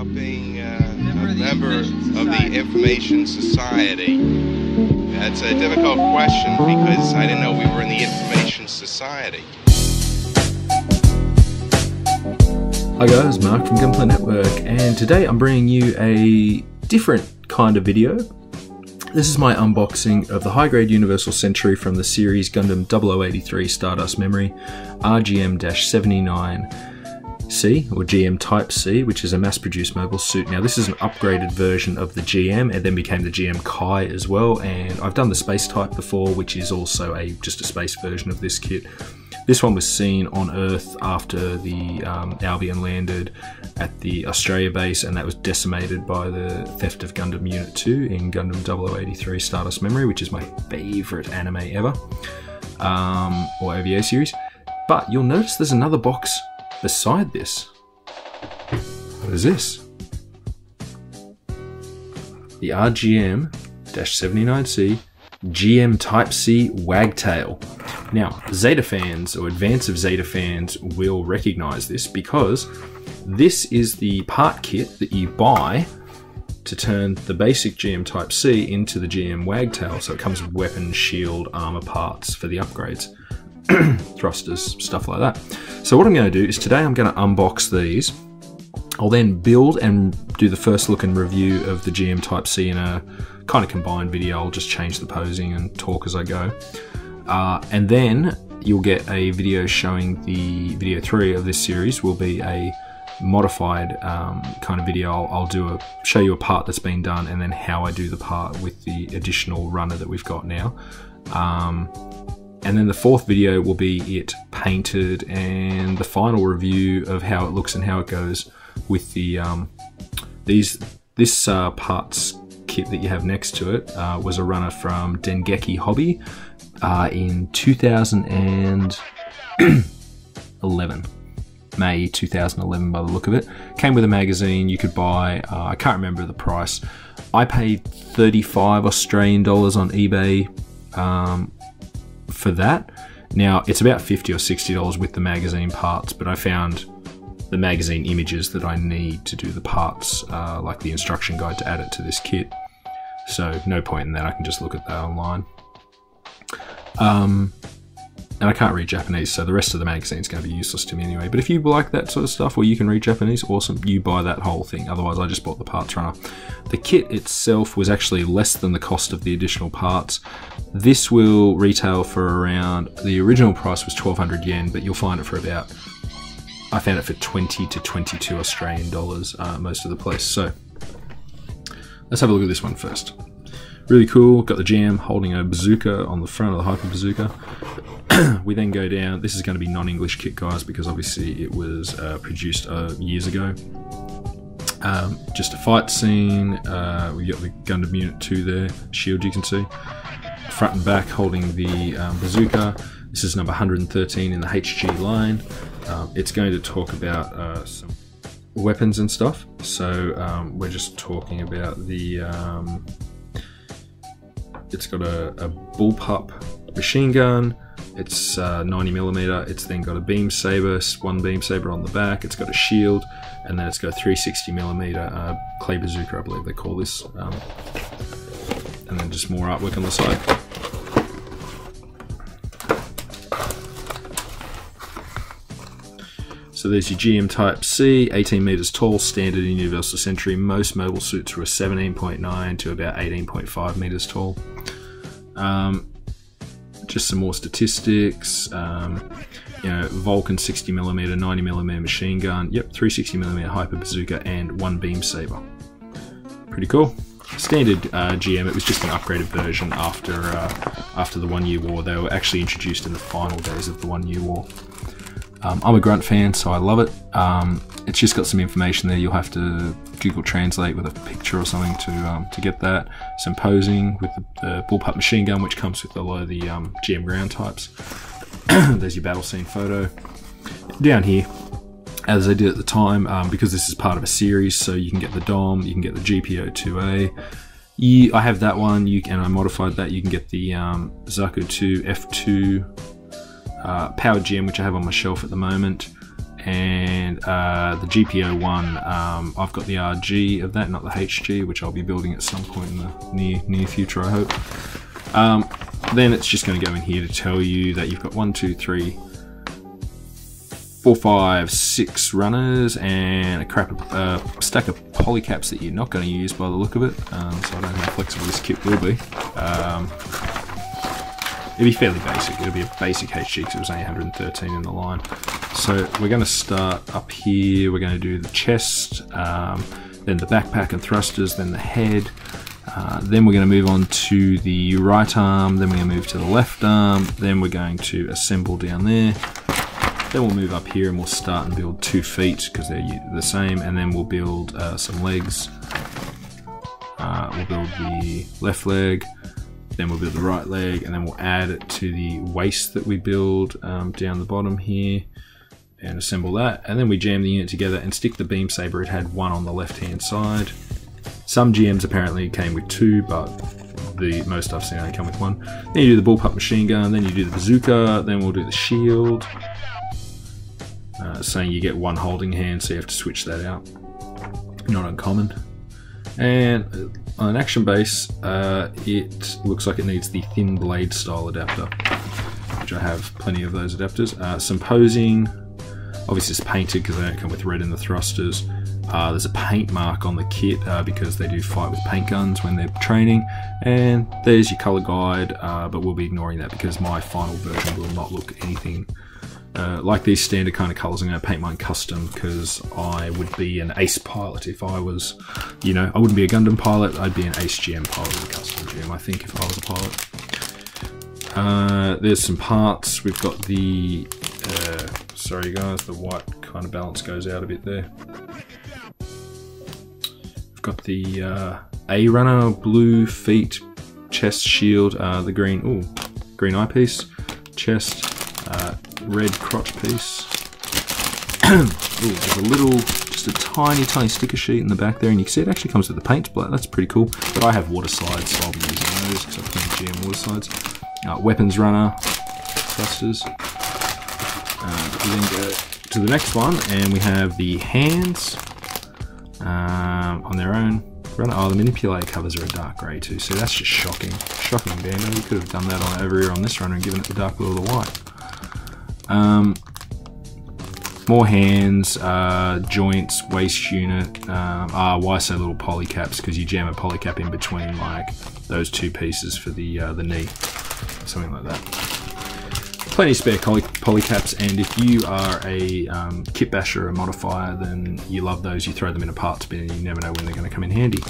about being a member of the Information Society. That's a difficult question because I didn't know we were in the Information Society. Hi guys, Mark from Gunpla Network, and today I'm bringing you a different kind of video. This is my unboxing of the high-grade Universal Century from the series Gundam 0083 Stardust Memory RGM-79C or GM Type C, which is a mass-produced mobile suit. Now this is an upgraded version of the GM and then became the GM Kai as well, and I've done the Space Type before, which is also just a space version of this kit. This one was seen on Earth after the Albion landed at the Australia base, and that was decimated by the theft of Gundam Unit 2 in Gundam 0083 Stardust Memory, which is my favourite anime ever, or OVA series. But you'll notice there's another box beside this. What is this? The RGM-79C GM Type C Wagtail. Now, Zeta fans or Advance of Zeta fans will recognize this because this is the part kit that you buy to turn the basic GM Type C into the GM Wagtail. So it comes with weapon, shield, armor parts for the upgrades, thrusters, stuff like that. So what I'm going to do is today I'm going to unbox these. I'll then build and do the first look and review of the GM Type C in a kind of combined video. I'll just change the posing and talk as I go. And then you'll get a video showing the video 3 of this series will be a modified kind of video. I'll show you a part that's been done and then how I do the part with the additional runner that we've got now. And then the 4th video will be it painted and the final review of how it looks and how it goes with the this parts kit that you have next to it was a runner from Dengeki Hobby in 2011. May 2011 by the look of it. Came with a magazine you could buy. I can't remember the price. I paid 35 Australian dollars on eBay for that. Now it's about 50 or 60 dollars with the magazine parts, but I found the magazine images that I need to do the parts, like the instruction guide to add it to this kit. So no point in that, I can just look at that online. And I can't read Japanese, so the rest of the magazine is going to be useless to me anyway. But if you like that sort of stuff, or you can read Japanese, awesome, you buy that whole thing. Otherwise, I just bought the parts runner. The kit itself was actually less than the cost of the additional parts. This will retail for around, the original price was 1200 yen, but you'll find it for about, I found it for 20 to 22 Australian dollars most of the place. So let's have a look at this one first. Really cool, got the GM holding a bazooka on the front of the Hyper Bazooka. We then go down, this is going to be non-English kit guys because obviously it was produced years ago. Just a fight scene, we got the Gundam Unit 2 there, shield you can see. Front and back holding the bazooka. This is number 113 in the HG line. It's going to talk about some weapons and stuff. So we're just talking about the, it's got a bullpup machine gun. It's 90mm. It's then got a beam saber, one beam saber on the back. It's got a shield, and then it's got a 360mm clay bazooka, I believe they call this. And then just more artwork on the side. So there's your GM Type C, 18 meters tall, standard in Universal Century. Most mobile suits were 17.9 to about 18.5 meters tall. Just some more statistics. You know, Vulcan 60mm, 90mm machine gun. Yep, 360mm Hyper Bazooka and one beam saber. Pretty cool. Standard GM. It was just an upgraded version after the 1 Year War. They were actually introduced in the final days of the 1 Year War. I'm a Grunt fan, so I love it. It's just got some information there. You'll have to Google Translate with a picture or something to get that. Some posing with the bullpup machine gun, which comes with a lot of the GM ground types. There's your battle scene photo. Down here, as I did at the time, because this is part of a series, so you can get the DOM, you can get the GPO-2A. I have that one, and I modified that. You can get the Zaku 2 F2 powered GM, which I have on my shelf at the moment, and the GPO one, I've got the RG of that, not the HG, which I'll be building at some point in the near future, I hope. Then it's just going to go in here to tell you that you've got 1, 2, 3, 4, 5, 6 runners and a stack of polycaps that you're not going to use by the look of it. So I don't know how flexible this kit will be. It'll be fairly basic. It'll be a basic HG because it was only 113 in the line. So we're going to start up here. We're going to do the chest, then the backpack and thrusters, then the head. Then we're going to move on to the right arm. Then we're going to move to the left arm. Then we're going to assemble down there. Then we'll move up here and we'll start and build 2 feet because they're the same. And then we'll build some legs. We'll build the left leg. Then we'll build the right leg, and then we'll add it to the waist that we build down the bottom here and assemble that. And then we jam the unit together and stick the beam saber. It had 1 on the left hand side. Some GMs apparently came with 2, but the most I've seen only come with 1. Then you do the bullpup machine gun, then you do the bazooka, then we'll do the shield. Saying you get 1 holding hand, so you have to switch that out. Not uncommon. And on an action base, it looks like it needs the thin blade style adapter, which I have plenty of those adapters. Some posing, obviously it's painted because they don't come with red in the thrusters. There's a paint mark on the kit because they do fight with paint guns when they're training. And there's your color guide, but we'll be ignoring that because my final version will not look anything like these standard kind of colors. I'm going to paint mine custom because I would be an ace pilot if I was, you know, I wouldn't be a Gundam pilot, I'd be an ace GM pilot or a custom GM, I think, if I was a pilot. There's some parts. We've got the, sorry guys, the white kind of balance goes out a bit there. We've got the A runner, blue feet, chest shield, the green eyepiece, chest, red crotch piece. There's a little, just a tiny sticker sheet in the back there, and you can see it actually comes with the paint splatter. That's pretty cool. But I have water slides, so I'll be using those because I've plenty of GM water slides. Weapons runner, thrusters. We then go to the next one, and we have the hands on their own. Oh, the manipulator covers are a dark grey too, so that's just shocking. Shocking, Bando. You could have done that over here on this runner and given it the dark blue or the white. More hands, joints, waist unit. Why so little polycaps? Because you jam a polycap in between like those 2 pieces for the knee, something like that. Plenty of spare polycaps, and if you are a kit basher or a modifier, then you love those. You throw them in a parts bin and you never know when they're going to come in handy.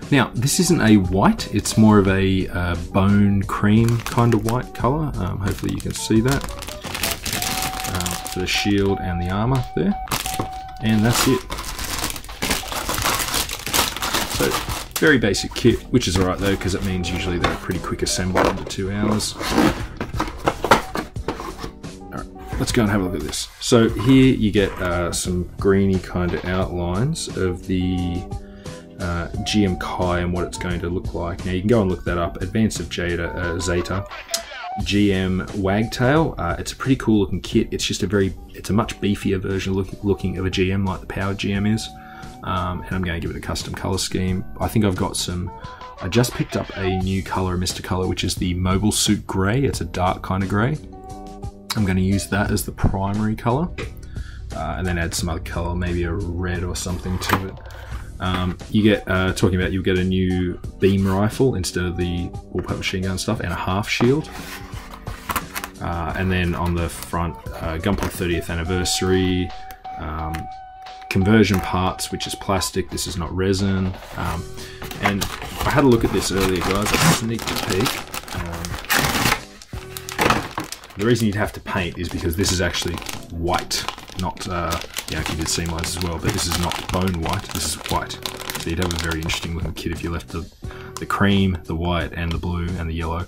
Now, this isn't a white, it's more of a bone cream kind of white colour. Hopefully you can see that. For the shield and the armour there. And that's it. So, very basic kit, which is alright though, because it means usually they're pretty quick assembly under 2 hours. Alright, let's go and have a look at this. So here you get some greeny kind of outlines of the GM Kai and what it's going to look like. Now you can go and look that up. Advance of Zeta GM Wagtail. It's a pretty cool looking kit. It's just it's a much beefier version looking of a GM like the powered GM is. And I'm going to give it a custom color scheme. I think I've got I just picked up a new color, Mr. Color, which is the Mobile Suit Grey. It's a dark kind of grey. I'm going to use that as the primary color. And then add some other color, maybe a red or something to it. You get, you'll get a new beam rifle instead of the bullpup machine gun stuff, and a half shield. And then on the front, Gunpla 30th anniversary, conversion parts, which is plastic, this is not resin. And I had a look at this earlier, guys, I sneaked a peek. The reason you'd have to paint is because this is actually white, not, yeah, you did seam lines as well, but this is not bone white, this is white. So you'd have a very interesting looking kit if you left the cream, the white, and the blue, and the yellow,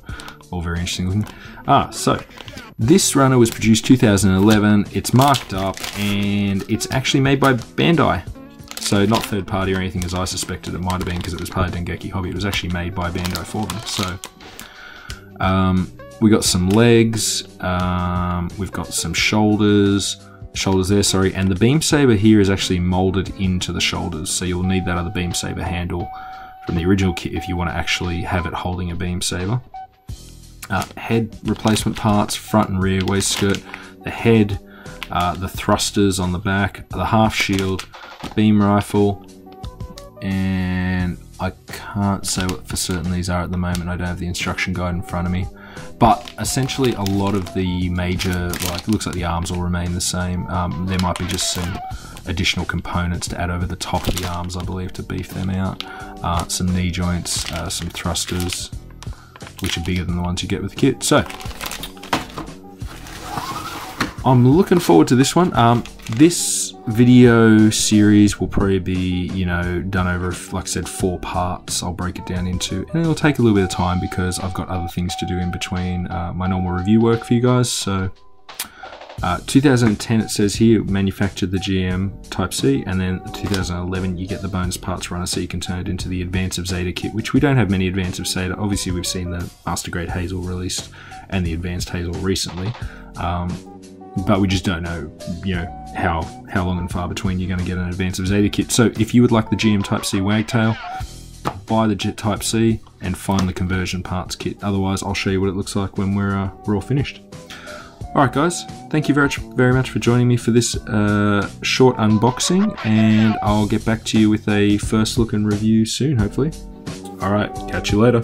all very interesting looking. So this runner was produced 2011, it's marked up, and it's actually made by Bandai. So not third party or anything as I suspected it might have been because it was part of Dengeki Hobby. It was actually made by Bandai for them. So we got some legs, we've got some shoulders, shoulders there, sorry, and the beam saber here is actually molded into the shoulders, so you'll need that other beam saber handle from the original kit if you want to actually have it holding a beam saber. Head replacement parts, front and rear waistskirt, the head, the thrusters on the back, the half shield, beam rifle, and I can't say what for certain these are at the moment. I don't have the instruction guide in front of me. But essentially a lot of the major, like, it looks like the arms will remain the same. There might be just some additional components to add over the top of the arms, I believe, to beef them out. Some knee joints, some thrusters, which are bigger than the ones you get with the kit. So, I'm looking forward to this one. This video series will probably be, you know, done over, like I said, 4 parts. I'll break it down into, and it'll take a little bit of time because I've got other things to do in between my normal review work for you guys. So, 2010 it says here, manufactured the GM Type C, and then 2011 you get the bonus parts runner, so you can turn it into the Advance of Zeta kit, which we don't have many Advance of Zeta. Obviously we've seen the Master Grade Hazel released and the Advanced Hazel recently. But we just don't know, you know, how long and far between you're going to get an Advance of Zeta kit. So if you would like the GM Type C Wagtail, buy the Jet Type C and find the conversion parts kit. Otherwise, I'll show you what it looks like when we're all finished. Alright guys, thank you very much for joining me for this short unboxing, and I'll get back to you with a first look and review soon, hopefully. Alright, catch you later.